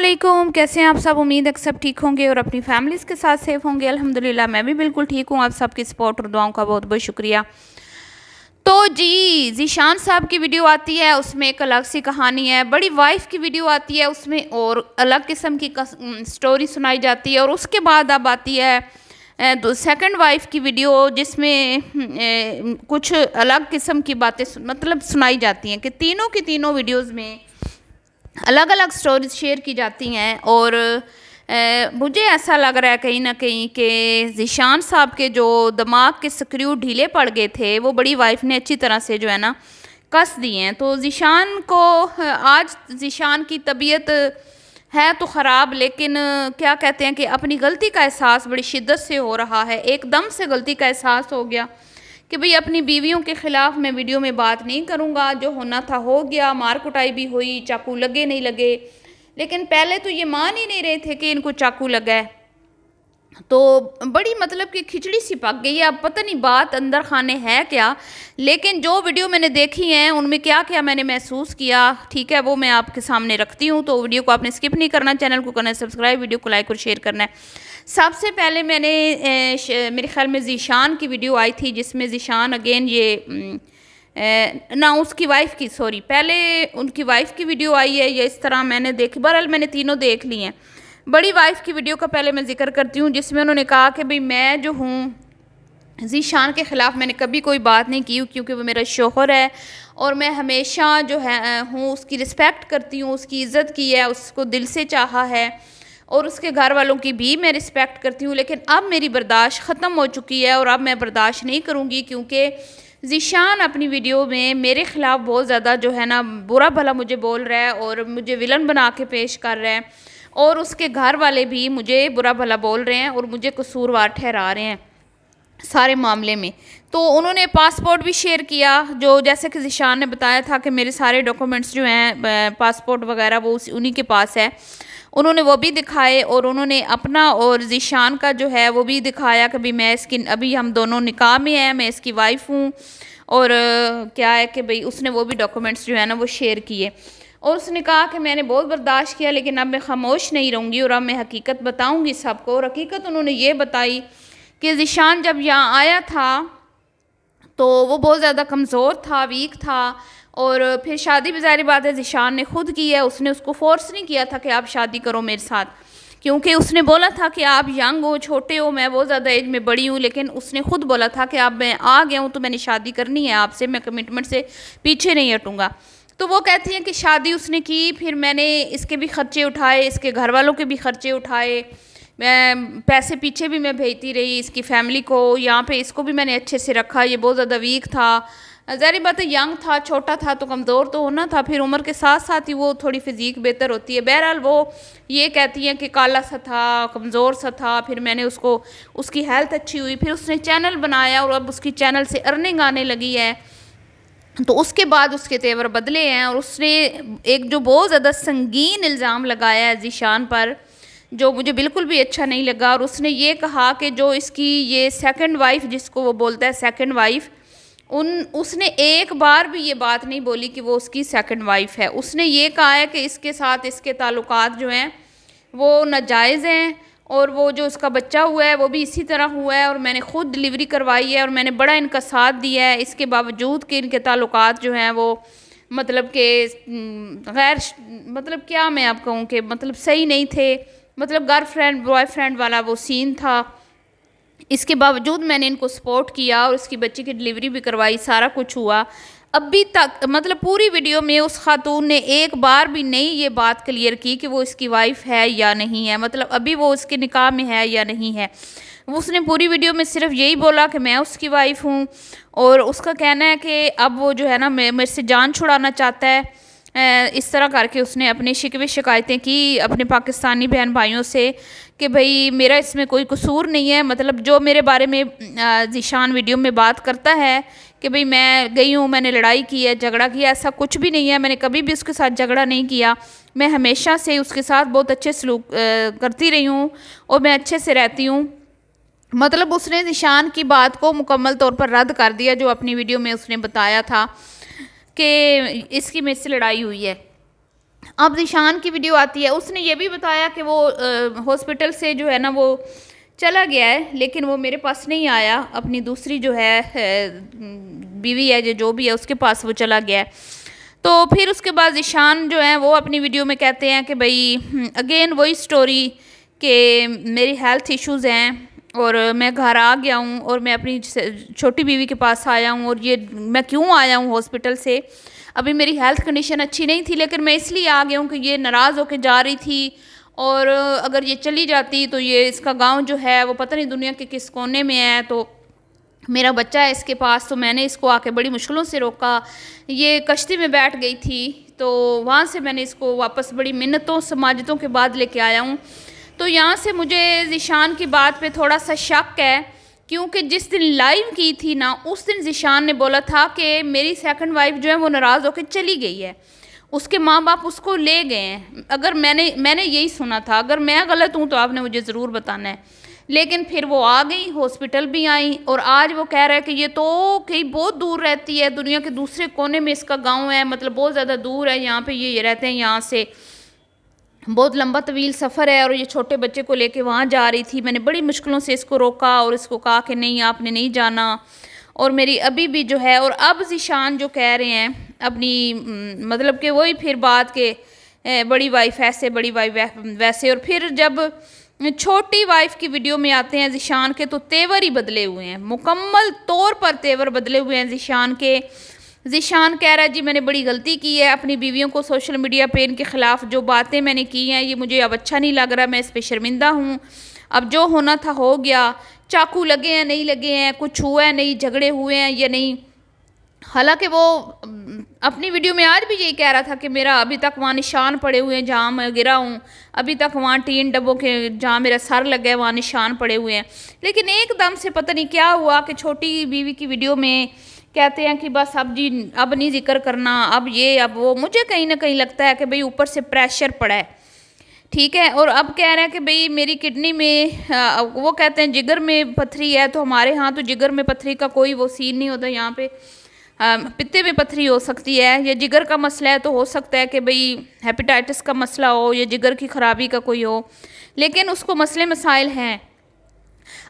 अस्सलामुअलैकुम, कैसे हैं आप सब। उम्मीद है कि सब ठीक होंगे और अपनी फैमिलीज़ के साथ सेफ होंगे। अल्हम्दुलिल्लाह मैं भी बिल्कुल ठीक हूँ। आप सबकी सपोर्ट और दुआओं का बहुत बहुत शुक्रिया। तो जी ज़ीशान साहब की वीडियो आती है, उसमें एक अलग सी कहानी है। बड़ी वाइफ की वीडियो आती है, उसमें और अलग किस्म की स्टोरी सुनाई जाती है। और उसके बाद अब आती है सेकंड वाइफ की वीडियो, जिसमें कुछ अलग किस्म की बातें मतलब सुनाई जाती हैं कि तीनों की तीनों वीडियोज़ में अलग अलग स्टोरीज शेयर की जाती हैं। और मुझे ऐसा लग रहा है कहीं ना कहीं कि ज़ीशान साहब के जो दिमाग के स्क्रू ढीले पड़ गए थे वो बड़ी वाइफ ने अच्छी तरह से जो है ना कस दिए हैं। तो ज़ीशान को आज ज़ीशान की तबीयत है तो ख़राब, लेकिन क्या कहते हैं कि अपनी गलती का एहसास बड़ी शिद्दत से हो रहा है। एकदम से गलती का एहसास हो गया कि भाई अपनी बीवियों के ख़िलाफ़ मैं वीडियो में बात नहीं करूँगा, जो होना था हो गया। मार कुटाई भी हुई, चाकू लगे नहीं लगे, लेकिन पहले तो ये मान ही नहीं रहे थे कि इनको चाकू लगा है। तो बड़ी मतलब कि खिचड़ी सी पक गई है। अब पता नहीं बात अंदर खाने है क्या, लेकिन जो वीडियो मैंने देखी हैं उनमें क्या क्या मैंने महसूस किया, ठीक है, वो मैं आपके सामने रखती हूँ। तो वीडियो को आपने स्किप नहीं करना, चैनल को करना है सब्सक्राइब, वीडियो को लाइक और शेयर करना है। सबसे पहले मैंने मेरे ख्याल में ज़ीशान की वीडियो आई थी, जिसमें ज़ीशान अगेन ये ना उसकी वाइफ की, सॉरी, पहले उनकी वाइफ की वीडियो आई है। ये इस तरह मैंने देखी, बहरहाल मैंने तीनों देख ली हैं। बड़ी वाइफ की वीडियो का पहले मैं जिक्र करती हूँ, जिसमें उन्होंने कहा कि भाई मैं जो हूँ ज़ीशान के ख़िलाफ़ मैंने कभी कोई बात नहीं की, क्योंकि वो मेरा शोहर है और मैं हमेशा जो है हूँ उसकी रिस्पेक्ट करती हूँ, उसकी इज़्ज़त की है, उसको दिल से चाहा है और उसके घर वालों की भी मैं रिस्पेक्ट करती हूँ। लेकिन अब मेरी बर्दाश्त ख़त्म हो चुकी है और अब मैं बर्दाश्त नहीं करूँगी, क्योंकि ज़ीशान अपनी वीडियो में मेरे ख़िलाफ़ बहुत ज़्यादा जो है ना बुरा भला मुझे बोल रहा है और मुझे विलन बना के पेश कर रहा है, और उसके घर वाले भी मुझे बुरा भला बोल रहे हैं और मुझे कसूरवार ठहरा रहे हैं सारे मामले में। तो उन्होंने पासपोर्ट भी शेयर किया, जो जैसे कि ज़ीशान ने बताया था कि मेरे सारे डॉक्यूमेंट्स जो हैं पासपोर्ट वगैरह वो उन्हीं के पास है। उन्होंने वो भी दिखाए और उन्होंने अपना और ज़ीशान का जो है वो भी दिखाया कि भाई मैं इसकी, अभी हम दोनों निकाह में हैं, मैं इसकी वाइफ हूँ। और क्या है कि भाई उसने वो भी डॉक्यूमेंट्स जो है ना वो शेयर किए और उसने कहा कि मैंने बहुत बर्दाश्त किया, लेकिन अब मैं खामोश नहीं रहूँगी और अब मैं हकीकत बताऊँगी सबको। और हकीकत उन्होंने ये बताई कि ज़ीशान जब यहाँ आया था तो वो बहुत ज़्यादा कमज़ोर था, वीक था। और फिर शादी भी ज़ाहिर बात है ज़ीशान ने खुद की है, उसने उसको फोर्स नहीं किया था कि आप शादी करो मेरे साथ, क्योंकि उसने बोला था कि आप यंग हो, छोटे हो, मैं बहुत ज़्यादा एज में बड़ी हूँ। लेकिन उसने खुद बोला था कि अब मैं आ गया हूँ तो मैंने शादी करनी है आपसे, मैं कमिटमेंट से पीछे नहीं हटूँगा। तो वो कहती हैं कि शादी उसने की, फिर मैंने इसके भी ख़र्चे उठाए, इसके घर वालों के भी ख़र्चे उठाए, मैं पैसे पीछे भी मैं भेजती रही इसकी फैमिली को, यहाँ पे इसको भी मैंने अच्छे से रखा। ये बहुत ज़्यादा वीक था, ज़ाहिर बात है यंग था, छोटा था, तो कमज़ोर तो होना था। फिर उम्र के साथ साथ ही वो थोड़ी फिज़ीक बेहतर होती है। बहरहाल वो ये कहती हैं कि काला सा था, कमज़ोर सा था, फिर मैंने उसको, उसकी हेल्थ अच्छी हुई, फिर उसने चैनल बनाया और अब उसकी चैनल से अर्निंग आने लगी है। तो उसके बाद उसके तेवर बदले हैं और उसने एक जो बहुत ज़्यादा संगीन इल्ज़ाम लगाया है ज़ीशान पर, जो मुझे बिल्कुल भी अच्छा नहीं लगा। और उसने ये कहा कि जो इसकी ये सेकंड वाइफ, जिसको वो बोलता है सेकंड वाइफ, उसने एक बार भी ये बात नहीं बोली कि वो उसकी सेकंड वाइफ है। उसने ये कहा है कि इसके साथ इसके ताल्लुकात जो हैं वो नाजायज़ हैं और वो जो उसका बच्चा हुआ है वो भी इसी तरह हुआ है और मैंने ख़ुद डिलीवरी करवाई है और मैंने बड़ा इनका साथ दिया है, इसके बावजूद कि इनके ताल्लुकात जो हैं वो मतलब के गैर, मतलब क्या मैं आप कहूँ कि मतलब सही नहीं थे, मतलब गर्लफ्रेंड बॉयफ्रेंड वाला वो सीन था। इसके बावजूद मैंने इनको सपोर्ट किया और इसकी बच्ची की डिलीवरी भी करवाई, सारा कुछ हुआ। अभी तक मतलब पूरी वीडियो में उस खातून ने एक बार भी नहीं ये बात क्लियर की कि वो इसकी वाइफ है या नहीं है, मतलब अभी वो उसके निकाह में है या नहीं है। उसने पूरी वीडियो में सिर्फ यही बोला कि मैं उसकी वाइफ हूँ और उसका कहना है कि अब वो जो है ना मेरे से जान छुड़ाना चाहता है। इस तरह करके उसने अपनी शिकवे शिकायतें की अपने पाकिस्तानी बहन भाइयों से कि भाई मेरा इसमें कोई कसूर नहीं है। मतलब जो मेरे बारे में ज़ीशान वीडियो में बात करता है कि भाई मैं गई हूँ, मैंने लड़ाई की है, झगड़ा किया, ऐसा कुछ भी नहीं है। मैंने कभी भी उसके साथ झगड़ा नहीं किया, मैं हमेशा से उसके साथ बहुत अच्छे सलूक करती रही हूँ और मैं अच्छे से रहती हूँ। मतलब उसने ज़ीशान की बात को मुकम्मल तौर पर रद्द कर दिया, जो अपनी वीडियो में उसने बताया था कि इसकी मेरे से लड़ाई हुई है। अब ज़ीशान की वीडियो आती है, उसने ये भी बताया कि वो हॉस्पिटल से जो है ना वो चला गया है, लेकिन वो मेरे पास नहीं आया, अपनी दूसरी जो है बीवी है जो भी है उसके पास वो चला गया है। तो फिर उसके बाद ज़ीशान जो है वो अपनी वीडियो में कहते हैं कि भाई अगेन वही स्टोरी कि मेरी हेल्थ इश्यूज़ हैं और मैं घर आ गया हूँ और मैं अपनी छोटी बीवी के पास आया हूँ, और ये मैं क्यों आया हूँ हॉस्पिटल से, अभी मेरी हेल्थ कंडीशन अच्छी नहीं थी, लेकिन मैं इसलिए आ गया हूँ कि ये नाराज़ होकर जा रही थी, और अगर ये चली जाती तो ये इसका गांव जो है वो पता नहीं दुनिया के किस कोने में है, तो मेरा बच्चा है इसके पास, तो मैंने इसको आके बड़ी मुश्किलों से रोका। ये कश्ती में बैठ गई थी, तो वहाँ से मैंने इसको वापस बड़ी मिन्नतों समाजतों के बाद लेके आया हूँ। तो यहाँ से मुझे ज़ीशान की बात पे थोड़ा सा शक है, क्योंकि जिस दिन लाइव की थी ना उस दिन ज़ीशान ने बोला था कि मेरी सेकंड वाइफ जो है वो नाराज़ होकर चली गई है, उसके माँ बाप उसको ले गए हैं। अगर मैंने यही सुना था, अगर मैं गलत हूँ तो आपने मुझे ज़रूर बताना है। लेकिन फिर वो आ गई, हॉस्पिटल भी आई, और आज वो कह रहा है कि ये तो कहीं बहुत दूर रहती है, दुनिया के दूसरे कोने में इसका गांव है, मतलब बहुत ज़्यादा दूर है, यहाँ पे ये रहते हैं, यहाँ से बहुत लंबा तवील सफ़र है, और ये छोटे बच्चे को लेके वहाँ जा रही थी। मैंने बड़ी मुश्किलों से इसको रोका और इसको कहा कि नहीं आपने नहीं जाना, और मेरी अभी भी जो है, और अब ज़ीशान जो कह रहे हैं अपनी मतलब कि वही फिर बात के बड़ी वाइफ ऐसे बड़ी वाइफ वैसे, और फिर जब छोटी वाइफ की वीडियो में आते हैं ज़ीशान के, तो तेवर ही बदले हुए हैं, मुकम्मल तौर पर तेवर बदले हुए हैं ज़ीशान के। ज़ीशान कह रहा है जी मैंने बड़ी गलती की है, अपनी बीवियों को सोशल मीडिया पे इनके ख़िलाफ़ जो बातें मैंने की हैं ये मुझे अब अच्छा नहीं लग रहा, मैं इस पर शर्मिंदा हूँ, अब जो होना था हो गया, चाकू लगे हैं नहीं लगे हैं, कुछ हुआ है नहीं, झगड़े हुए हैं या नहीं। हालांकि वो अपनी वीडियो में आज भी यही कह रहा था कि मेरा अभी तक वहाँ निशान पड़े हुए हैं जहाँ मैं गिरा हूँ, अभी तक वहाँ टीन डब्बों के जहाँ मेरा सर लगा है वहाँ निशान पड़े हुए हैं। लेकिन एकदम से पता नहीं क्या हुआ कि छोटी बीवी की वीडियो में कहते हैं कि बस अब जी अब नहीं जिक्र करना, अब ये अब वो। मुझे कहीं ना कहीं लगता है कि भाई ऊपर से प्रेशर पड़ा है, ठीक है। और अब कह रहे हैं कि भाई मेरी किडनी में वो कहते हैं जिगर में पथरी है, तो हमारे यहाँ तो जिगर में पथरी का कोई वो सीन नहीं होता, यहाँ पे पित्ते में पथरी हो सकती है, या जिगर का मसला है तो हो सकता है कि भाई हेपेटाइटिस का मसला हो या जिगर की ख़राबी का कोई हो, लेकिन उसको मसले मसाइल हैं।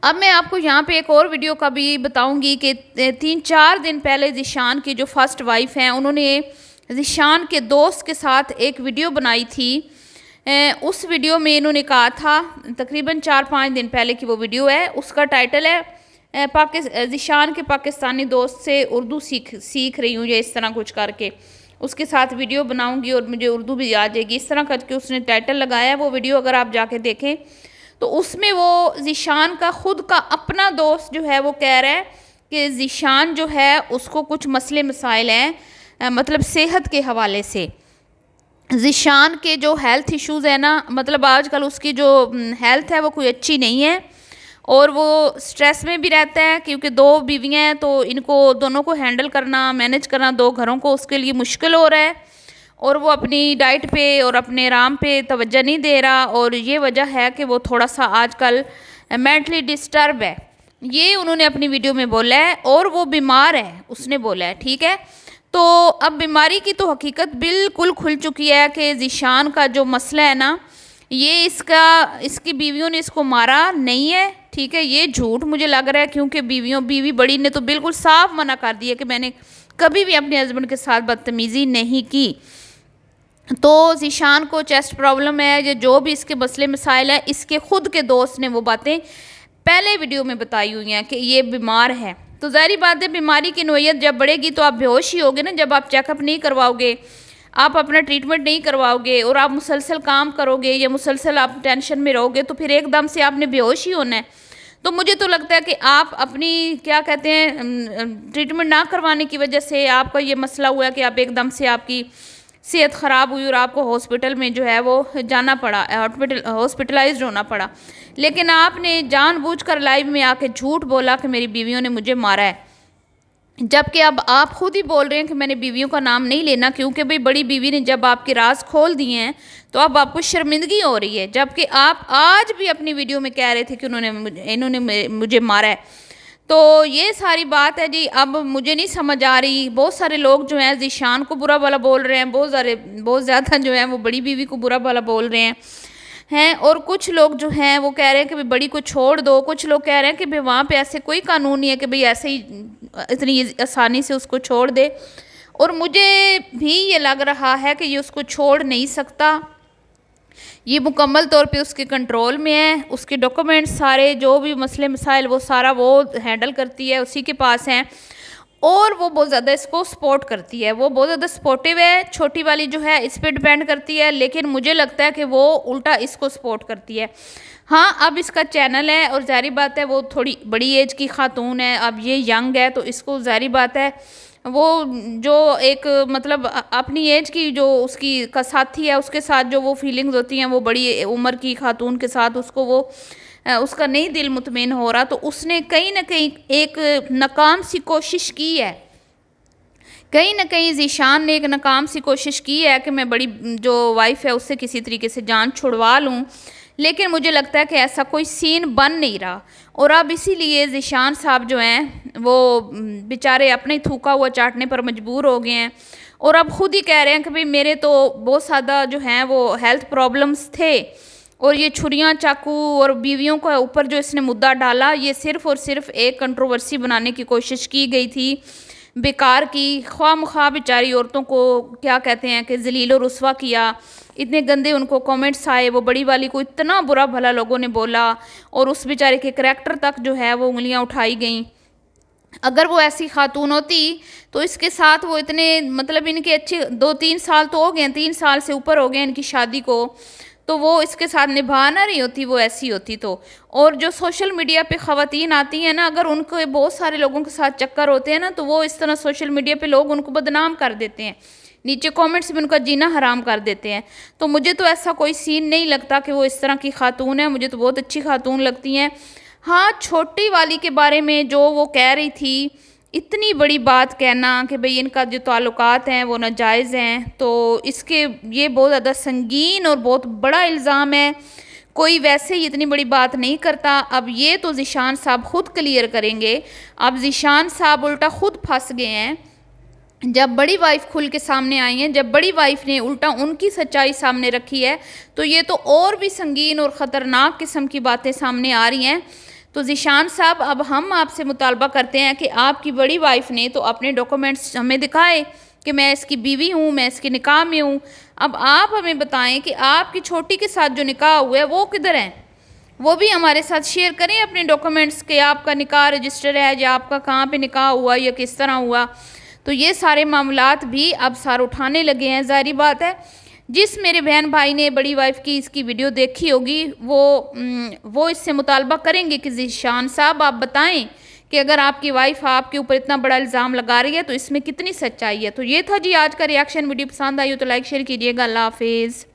अब मैं आपको यहाँ पे एक और वीडियो का भी बताऊंगी कि 3-4 दिन पहले ज़ीशान की जो फर्स्ट वाइफ हैं उन्होंने ज़ीशान के दोस्त के साथ एक वीडियो बनाई थी। उस वीडियो में इन्होंने कहा था, तकरीबन 4-5 दिन पहले की वो वीडियो है, उसका टाइटल है ज़ीशान के पाकिस्तानी दोस्त से उर्दू सीख रही हूँ, या इस तरह कुछ करके उसके साथ वीडियो बनाऊंगी और मुझे उर्दू भी आ जाएगी, इस तरह करके उसने टाइटल लगाया है। वो वीडियो अगर आप जाके देखें तो उसमें वो ज़ीशान का ख़ुद का अपना दोस्त जो है वो कह रहा है कि ज़ीशान जो है उसको कुछ मसले मसाइल हैं, मतलब सेहत के हवाले से। ज़ीशान के जो हेल्थ इश्यूज़ है ना, मतलब आजकल उसकी जो हेल्थ है वो कोई अच्छी नहीं है, और वो स्ट्रेस में भी रहता है, क्योंकि 2 बीवियाँ हैं तो इनको दोनों को हैंडल करना, मैनेज करना 2 घरों को उसके लिए मुश्किल हो रहा है, और वो अपनी डाइट पे और अपने आराम पे तवज्जो नहीं दे रहा, और ये वजह है कि वो थोड़ा सा आजकल मेंटली डिस्टर्ब है, ये उन्होंने अपनी वीडियो में बोला है, और वो बीमार है उसने बोला है, ठीक है। तो अब बीमारी की तो हकीकत बिल्कुल खुल चुकी है कि ज़ीशान का जो मसला है ना, ये इसकी बीवियों ने इसको मारा नहीं है, ठीक है, ये झूठ मुझे लग रहा है, क्योंकि बीवी बड़ी ने तो बिल्कुल साफ मना कर दिया कि मैंने कभी भी अपने हस्बैंड के साथ बदतमीज़ी नहीं की। तो ज़ीशान को चेस्ट प्रॉब्लम है, या जो भी इसके मसले मसाइल है, इसके ख़ुद के दोस्त ने वो बातें पहले वीडियो में बताई हुई हैं कि ये बीमार है। तो ज़ाहिर बात है बीमारी की नोयत जब बढ़ेगी तो आप बेहोश ही होगे ना, जब आप चेकअप नहीं करवाओगे, आप अपना ट्रीटमेंट नहीं करवाओगे, और आप मुसलसल काम करोगे या मुसलसल आप टेंशन में रहोगे, तो फिर एकदम से आपने बेहोश ही होना है। तो मुझे तो लगता है कि आप अपनी क्या कहते हैं ट्रीटमेंट ना करवाने की वजह से आपका ये मसला हुआ कि आप एकदम से आपकी सेहत ख़राब हुई और आपको हॉस्पिटल में जो है वो जाना पड़ा, हॉस्पिटलाइज्ड होना पड़ा। लेकिन आपने जानबूझकर लाइव में आके झूठ बोला कि मेरी बीवियों ने मुझे मारा है, जबकि अब आप खुद ही बोल रहे हैं कि मैंने बीवियों का नाम नहीं लेना, क्योंकि भाई बड़ी बीवी ने जब आपके राज खोल दिए हैं तो अब आपको शर्मिंदगी हो रही है, जबकि आप आज भी अपनी वीडियो में कह रहे थे कि इन्होंने मुझे मारा है। तो ये सारी बात है जी। अब मुझे नहीं समझ आ रही, बहुत सारे लोग जो हैं ज़ीशान को बुरा भला बोल रहे हैं, बहुत ज़्यादा जो है वो बड़ी बीवी को बुरा भला बोल रहे हैं। और कुछ लोग जो हैं वो कह रहे हैं कि भाई बड़ी को छोड़ दो, कुछ लोग कह रहे हैं कि भाई वहाँ पे ऐसे कोई कानून नहीं है कि भाई ऐसे ही इतनी आसानी से उसको छोड़ दे। और मुझे भी ये लग रहा है कि ये उसको छोड़ नहीं सकता, ये मुकम्मल तौर पे उसके कंट्रोल में है, उसके डॉक्यूमेंट्स सारे जो भी मसले मसाइल वो सारा वो हैंडल करती है, उसी के पास हैं। और वो बहुत ज़्यादा इसको सपोर्ट करती है, वो बहुत ज़्यादा सपोर्टिव है। छोटी वाली जो है इस पर डिपेंड करती है, लेकिन मुझे लगता है कि वो उल्टा इसको सपोर्ट करती है। हाँ, अब इसका चैनल है और ज़ाहिर बात है वो थोड़ी बड़ी एज की खातून है, अब ये यंग है तो इसको ज़ाहिर बात है वो जो एक मतलब अपनी एज की जो उसकी का साथी है उसके साथ जो वो फीलिंग्स होती हैं वो बड़ी उम्र की खातून के साथ उसको वो उसका नहीं दिल मुतमईन हो रहा, तो उसने कहीं ना कहीं एक नाकाम सी कोशिश की है, कहीं ना कहीं ज़ीशान ने एक नाकाम सी कोशिश की है कि मैं बड़ी जो वाइफ है उससे किसी तरीके से जान छुड़वा लूँ। लेकिन मुझे लगता है कि ऐसा कोई सीन बन नहीं रहा, और अब इसीलिए ज़ीशान साहब जो हैं वो बेचारे अपने ही थूका हुआ चाटने पर मजबूर हो गए हैं। और अब ख़ुद ही कह रहे हैं कि भाई मेरे तो बहुत ज़्यादा जो हैं वो हेल्थ प्रॉब्लम्स थे, और ये छुरियाँ चाकू और बीवियों के ऊपर जो इसने मुद्दा डाला ये सिर्फ़ और सिर्फ एक कंट्रोवर्सी बनाने की कोशिश की गई थी बेकार की। ख्वाह बेचारी औरतों को क्या कहते हैं कि जलील और रुस्वा किया, इतने गंदे उनको कमेंट्स आए, वो बड़ी वाली को इतना बुरा भला लोगों ने बोला, और उस बेचारे के करैक्टर तक जो है वो उंगलियां उठाई गईं। अगर वो ऐसी खातून होती तो इसके साथ वो इतने मतलब इनके अच्छे 2-3 साल तो हो गए, 3 साल से ऊपर हो गए इनकी शादी को, तो वो इसके साथ निभा ना रही होती, वो ऐसी होती तो। और जो सोशल मीडिया पे ख़वातीन आती हैं ना, अगर उनको बहुत सारे लोगों के साथ चक्कर होते हैं ना, तो वो इस तरह सोशल मीडिया पे लोग उनको बदनाम कर देते हैं, नीचे कमेंट्स में उनका जीना हराम कर देते हैं। तो मुझे तो ऐसा कोई सीन नहीं लगता कि वो इस तरह की खातून है, मुझे तो बहुत अच्छी खातून लगती हैं। हाँ, छोटी वाली के बारे में जो वो कह रही थी, इतनी बड़ी बात कहना कि भाई इनका जो ताल्लुकात हैं वो नाजायज़ हैं, तो इसके ये बहुत ज़्यादा संगीन और बहुत बड़ा इल्ज़ाम है। कोई वैसे ही इतनी बड़ी बात नहीं करता। अब ये तो ज़ीशान साहब ख़ुद क्लियर करेंगे। अब ज़ीशान साहब उल्टा ख़ुद फंस गए हैं, जब बड़ी वाइफ खुल के सामने आई हैं, जब बड़ी वाइफ ने उल्टा उनकी सच्चाई सामने रखी है, तो ये तो और भी संगीन और ख़तरनाक किस्म की बातें सामने आ रही हैं। तो ज़ीशान साहब, अब हम आपसे मुतालबा करते हैं कि आपकी बड़ी वाइफ ने तो अपने डॉक्यूमेंट्स हमें दिखाए कि मैं इसकी बीवी हूँ, मैं इसके निकाह में हूँ। अब आप हमें बताएं कि आपकी छोटी के साथ जो निकाह हुआ है वो किधर हैं, वो भी हमारे साथ शेयर करें अपने डॉक्यूमेंट्स के, आपका निकाह रजिस्टर है या आपका कहाँ पे निकाह हुआ या किस तरह हुआ। तो ये सारे मामलात भी अब सार उठाने लगे हैं। ज़ाहिर बात है जिस मेरे बहन भाई ने बड़ी वाइफ की इसकी वीडियो देखी होगी वो इससे मुतालबा करेंगे कि ज़ीशान साहब आप बताएं कि अगर आपकी वाइफ आपके ऊपर इतना बड़ा इल्ज़ाम लगा रही है तो इसमें कितनी सच्चाई है। तो ये था जी आज का रिएक्शन। वीडियो पसंद आई हो तो लाइक शेयर कीजिएगा। अल्लाह हाफिज़।